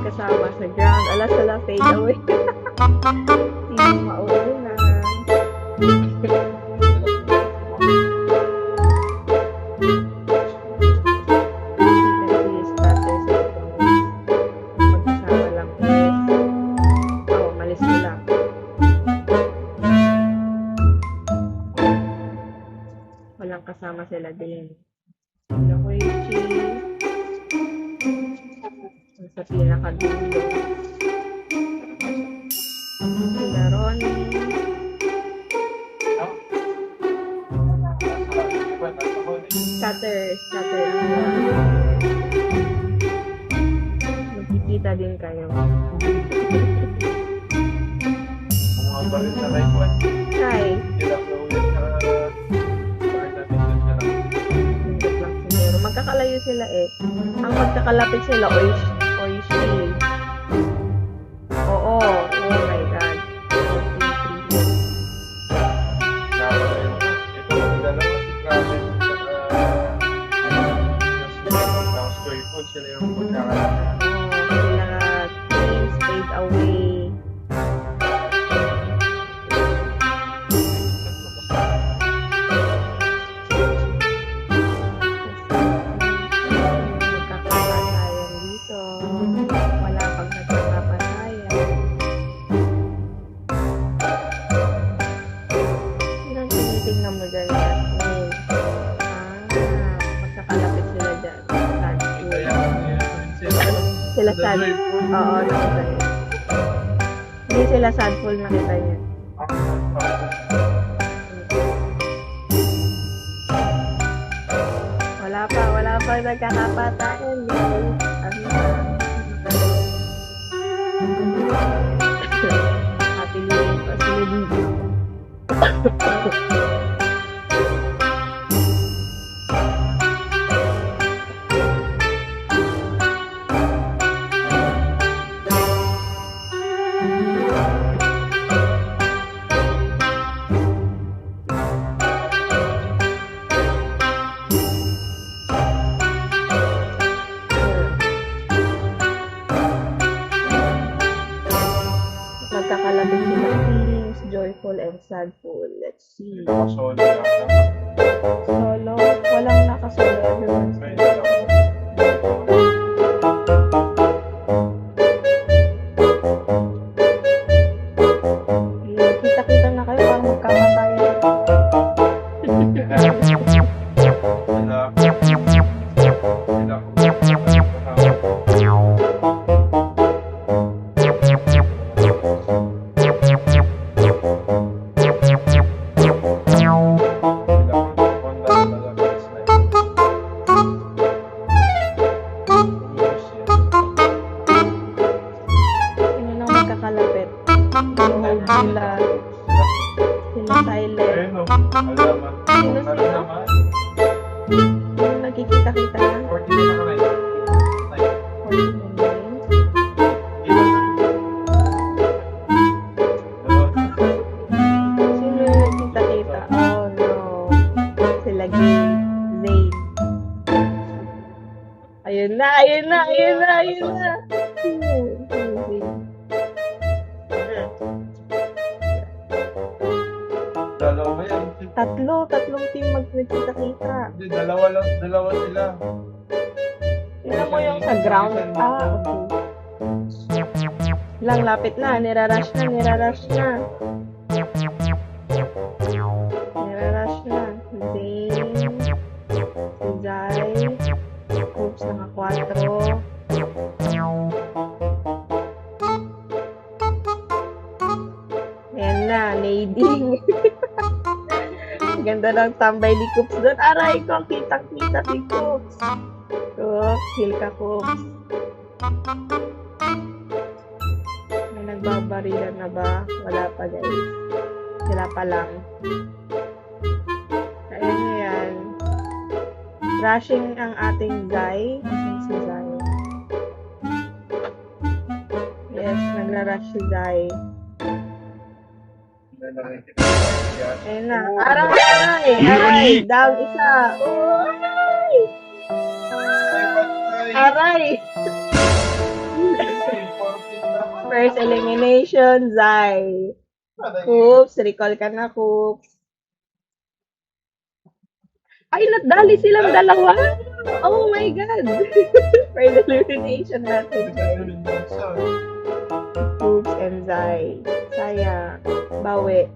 Kasama sa ground. Ala sala fade away. Hindi mauwi na. Magkasama lang is malis nila. Walang kasama sila din. Sa pinakadulo. Sila Ronnie. Scatter magkikita din kayo. Hi. Magkakalayo sila eh. Ang magkakalapit sila Oishi. Oo. Oh my God. Sila yung magkakalapit. Sila please fade away. Sila sad. Oo, nakita niya. Hindi sila sadful, nakita niya. Wala pa nagkakapatayan, guys. Happy New Year pa sila dito. Nagkakalapit sila feelings, joyful and sadful. Let's see. Solo? Walang nakasolo. Everyone's kita-kita na kayo, parang magkamatayan. Sila silent. Sino sila? Nagkikita-kita na? 40 na ka na. Sino yung nagkikita-kita? Oh no. Sila Zayn. Ayun na. Dalawa yan. Tatlong team nagkita-kita. Hindi, dalawa sila. Tingnan mo yung sa ground. Ah, okay. Lang, lapit na. Nirarush na. Nirarush na. Zane. Si Zai. Oops, naka 4. Ayan na, nading. Ganda ng tambay ni Coops doon. Aray ko, kitang-kita si Coops. Coops, heal ka, Coops. May nagbabarilan na ba? Wala pa, guys. Sila pa lang. Ayun na yan. Rushing ang ating Zai. Asan si Zai? Yes, nagla-rush si Zai. Ayun na. Aray! Down isa. Aray! Aray! First elimination, Zai. Coops, recall ka na, Coops. Ay, nadali silang dalawa. Oh my God. First elimination natin. Coops and Zai. Sayang. Bawi.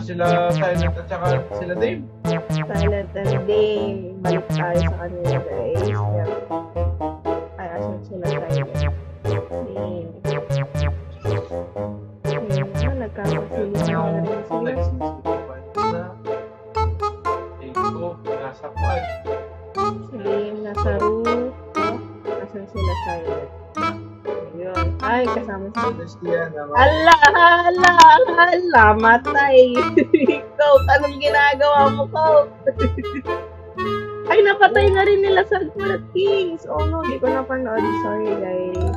Sila Silent at saka sila Dave. Silent and Dame. Balik tayo sa kanila, guys. Yan. Ay, asan sila Silent? Dame. Ayun na, nagkakasili na rin sila. Nasa quad. Si Dame nasa roof. Asan sila Silent? Ayun. Ay, kasama sila. Ala, matay. Coke, anong ginagawa mo, Coke? Ay, napatay na rin nila sa Bullet Kings. Oh no, di ko napanood. Sorry, guys.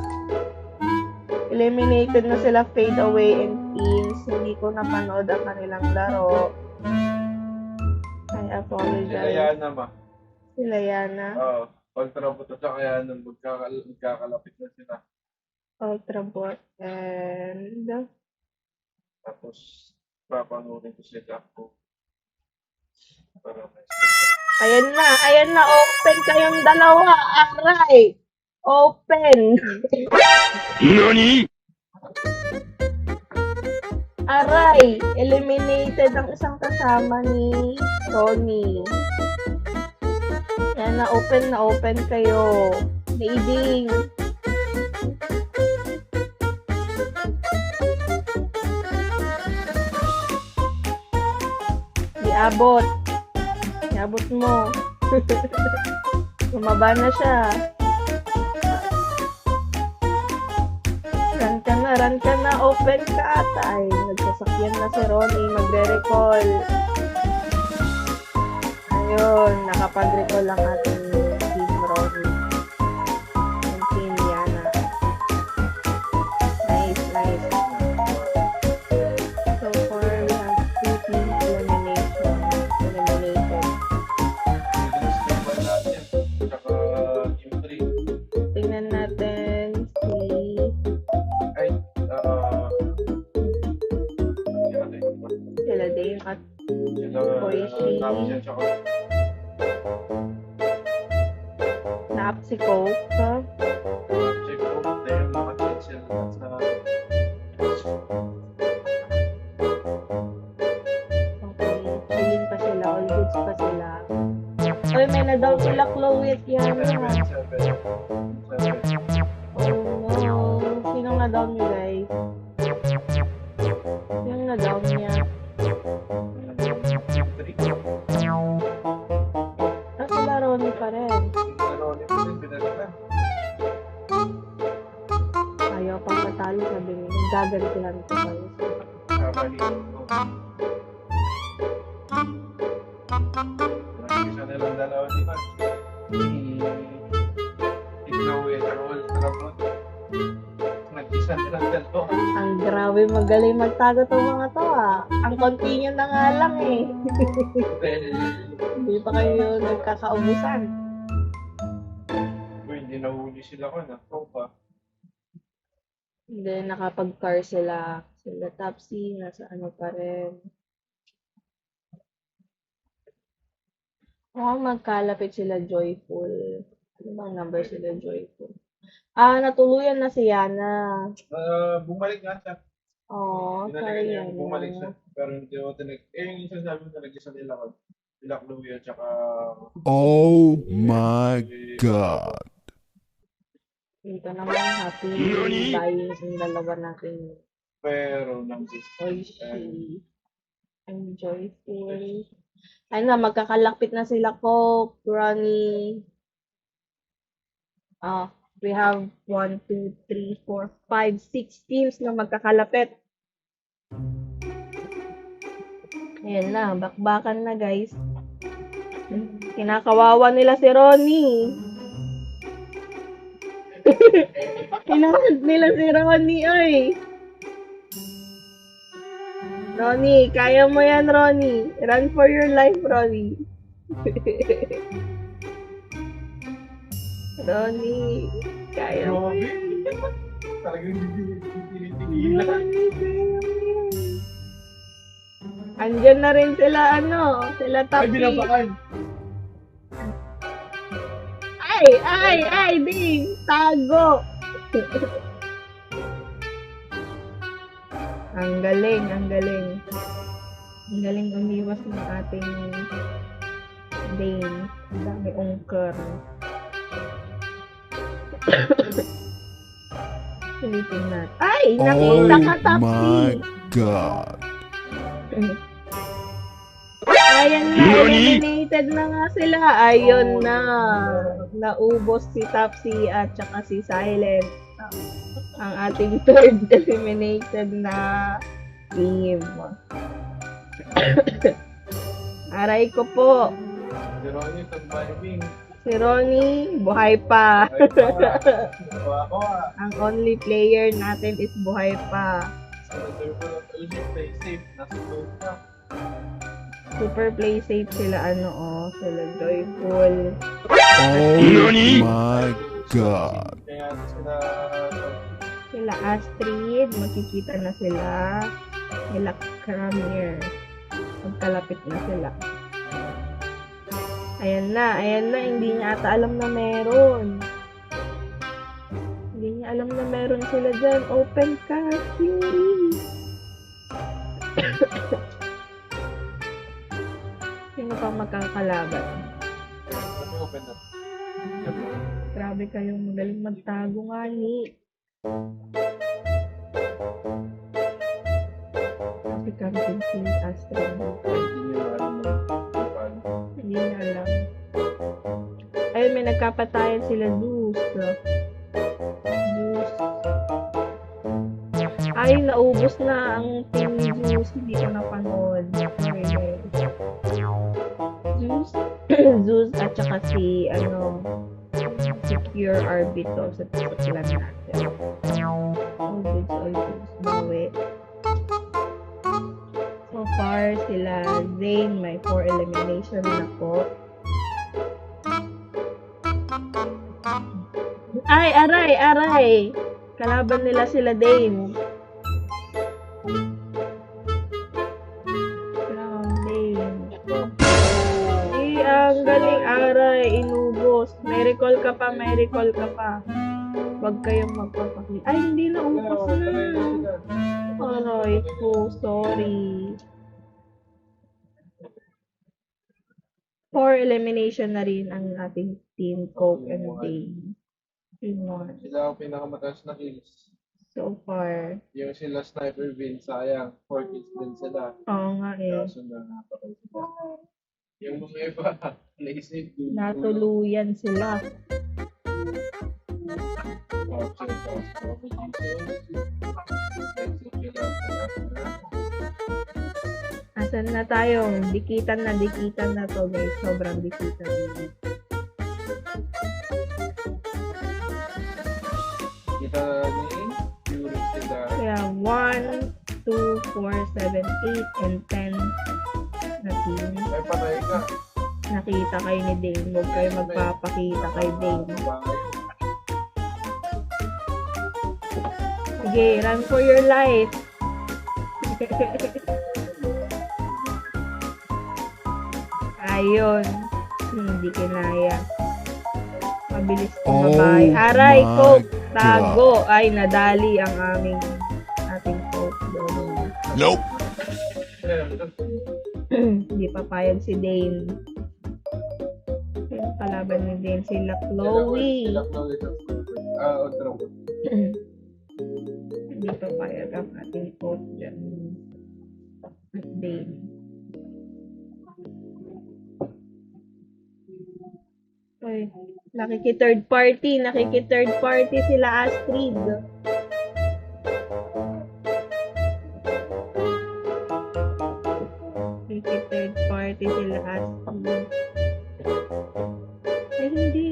Eliminated na sila Fade Away and Teams. Hindi ko napanood ang kanilang laro. I Sila apologize. Yana ma. Sila Yana. Oo. Kontra po ito sa kaya nung magkakalapit na sila. Ultrabot. And... Tapos, papanurin ko sila po. Para may Ayan na, open kayong dalawa. Aray! Open! NANI?! Aray! Eliminated ang isang kasama ni Tony. Ayan na open kayo. Nading. Iabot. Iabot mo. Bumaba na siya. Run ka na, open ka ata. Ay, nagsasakyan na si Ronnie, magre-recall. Ayun, nakapag-recall lang ating team Ronnie. Yung team Yana. Nice. So far, we have 2 teams eliminated. Sila natin. Tsaka Team 3. Tingnan natin si... Ay, sila Dame at sila Koichi. Napsian tsaka Naap si Coke. check po. Dahil nakachat sila sa Okay, chilling pa sila, all goods pa sila. Uy, may na-down sila Chloe at Yana. 7. Oh no. Sinong na-down niyo, guys? Sinong na-down niya? Team 3. Ah, sila Ronnie pa rin. Ronnie po din, pinalitan. Ayaw pang patalo, sabi niya. Gagantihan ko kayo. Kakalitan ko. Nakikisa nilang dalawa ni Max. Ignawe at Ultra po. Nakikisa nilang dalawa. Ang grabe magaling magtago tong mga to ah. Ang continue na nga lang eh. Hindi pa kayo nagkakaubusan. Uy, hindi nahuli sila ko na. Tropa. Then, nakapag-car sila. Sila Topsy, nasa ano pa rin. Magkalapit sila Joyful. Ano bang number sila Joyful? Natuluyan na si Yana. Bumalik nga siya. Oh, Pinalikan niya, sorry bumalik siya. Yana. Pero hindi ako yung isa sabi ko nag-isa nila ko. Sila Chloe at saka... Oh my god. Dito naman, happy buying yung dalawa natin. Pero nang Oishi. And Joyful. Ayun na, magkakalapit na sila Coke, Ronnie. We have 1, 2, 3, 4, 5, 6 teams na magkakalapit. Ayan na, bakbakan na guys. Kinakawawa nila si Ronnie. Hinahand nila si Ronnie, oy. Ronnie, kaya mo yan, Ronnie. Run for your life, Ronnie. Ronnie, kaya mo yan. talagang hindi tinitigilan. Ronnie, kaya mo yan. Andyan na rin sila, sila Ay, Tapi. binabakan. Ay, Ding, tago. Ang galing, ang galing. Ang galing umiwas ng ating Dane. Ang dami ungker. Silipin natin. Ay, nakita ka, Oh Tapsi. my god. Ayan na, eliminated na nga sila. Ayun na. Naubos si Tapsi at saka si Silent. Ang ating third eliminated na team. Aray ko po. Si Ronnie, surviving. Si Ronnie, buhay pa. Ay, ako Ang only player natin is buhay pa. Play safe. Nasa goal pa. Super play safe sila, sila Joyful. Oh my god. Kaya sila... Sila Astrid, makikita na sila. Sila Kramir. Magkalapit na sila. Ayan na, hindi niya ata alam na meron. Hindi niya alam na meron sila dyan. Open ka, Fury. Sino pa magkakalaban? Let me open up. Grabe kayong magaling magtago nga ni. Si Captain si Astrid. Hindi nyo alam ng paano. Hindi niya alam. Ayun, may nagkapatayan sila Zeus. Ay, naubos na ang team ni Zeus. Hindi ko napanood. Sorry, guys. Zeus at saka si, si Pure Arbito sa clan natin. All goods. Bawi. So far, sila Zane, may 4 elimination na po. Ay, aray! Kalaban nila sila Dane. Ang galing, aray, inubos. May recall ka pa. Huwag kayong magpapakita. Ay, hindi na ubos na. Aray po, sorry. 4 elimination na rin ang ating team, Coke and Dane. Team 1. Sila ang pinakamataas na kills. So far. Yung sila Sniper Vin, sayang. 4 kills din sila. Oo nga eh. Kaso na napatay sila. Yung mga iba, play safe. Natuluyan sila. Asan na tayo? Dikitan na to guys. Sobrang dikitan na. Kita ni Fury sila. Kaya 1, 2, 4, 7, 8, and 10 na team. Ay, patay ka. Nakita kayo ni Dane. Huwag kayo magpapakita kay Dane. Bangay. Sige, run for your life. Ayun. Hindi kinaya. Mabilis tumabay. Oh Aray, my Coke. God. Tago. Ay, nadali ang ating Coke doon. Nope. Hindi papayag si Dane. Yung kalaban ni Dane, sila Chloe. Sila Chloe. Otro. Hindi papayag ang ating Coke dyan. At Dane. Uy, nakiki-third party sila Astrid. Nakiki-third party sila Astrid. Ay, hindi.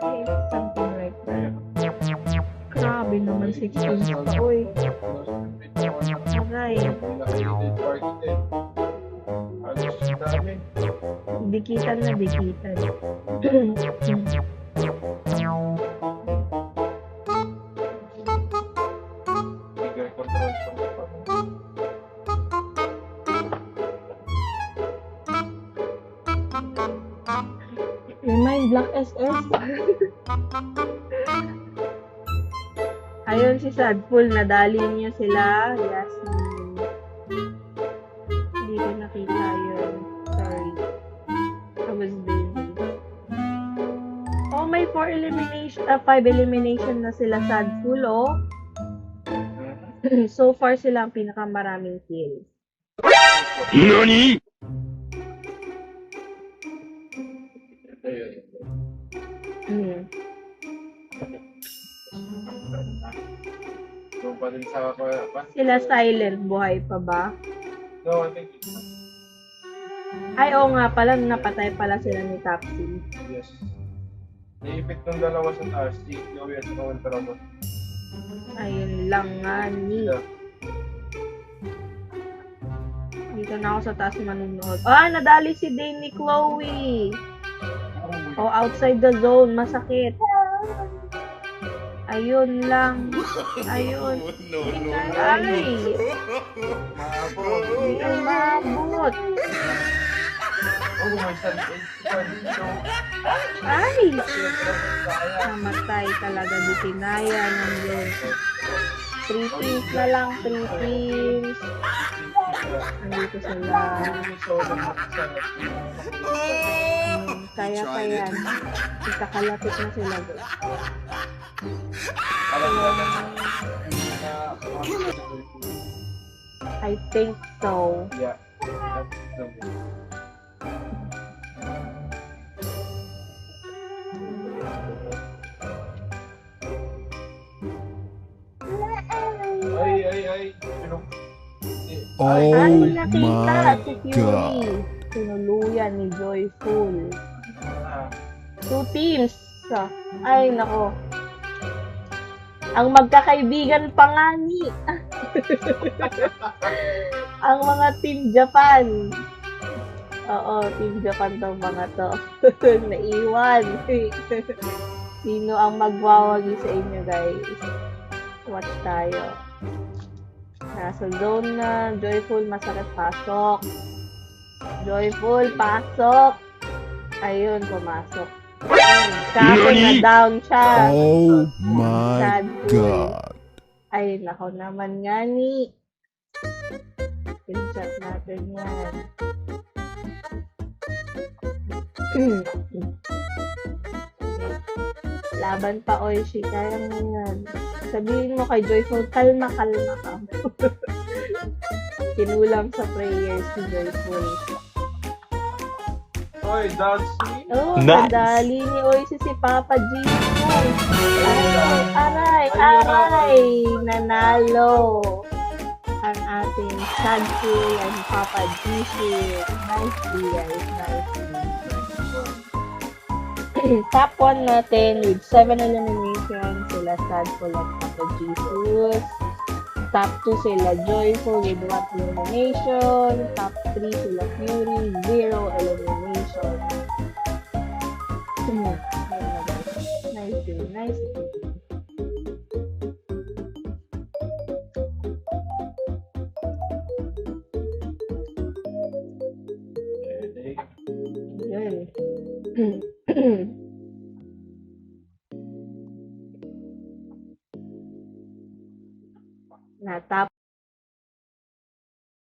Ay, something like that. Grabe naman 16 pa, uy. Aray. Dikitan na dikitan. Remind Black SS. Ayun si Sadful, nadali niyo sila. Yasmin. Hindi ko nakita yun. Sorry. I was busy. Oh, may 5 elimination na sila Sadful, oh. So far sila ang pinakamaraming kills. NANI? Hmm. Doon pa din sa Sila Silent, buhay pa ba? No, I think Ay, oo nga pala, napatay pala sila ni Topsy. yes. Iipit ng dalawa sa taas, si Chloe at saka Ultramon. Ayun lang nga ni. Yeah. Dito na ako sa taas manunood. Ah, nadali si Dane ni Chloe. Oh, outside the zone. Masakit. Ayun lang. Ayun. Ay. Maabot. Hindi ang maabot. Oh, may salin. Ay. Namatay talaga. Di kinaya ng yun. 3 teams na lang. 3 teams. Nandito sila. Kaya pa yan. Kakalapit na sila doon. I think so. Yeah. Ay. Ay, Oh nakita my si God. Fury. Sinuluyan ni Joyful. 2 teams. Ay, nako. Ang magkakaibigan pa nga ni. Ang mga Team Japan. Oo, Team Japan tong mga to. Naiwan. Sino ang magwawagi sa inyo, guys? Watch tayo. Nasa zone na. Joyful, masakit pasok. Joyful, pasok. Ayun, pumasok. Kaso na down siya. Oh my Sadful. God. Ay, nako naman nga ni. Screenshot natin yan. Laban pa, Oishi. Kaya mo yan. Sabihin mo kay Joyful, kalma ka. Kinulam sa prayers si Joyful. Oy, Daxi. Oh, Nice. nadali ni Oishi si Papa Jesus. Aray. Nanalo ang ating Sadful and Papa Jesus. Nicely, guys. Nicely. Top 1 natin with 7 eliminations. Sila Sadful and Papa Jesus. Top 2 sila Joyful with 1 elimination. Top 3 sila Fury, 0 elimination. Nice day, nice day.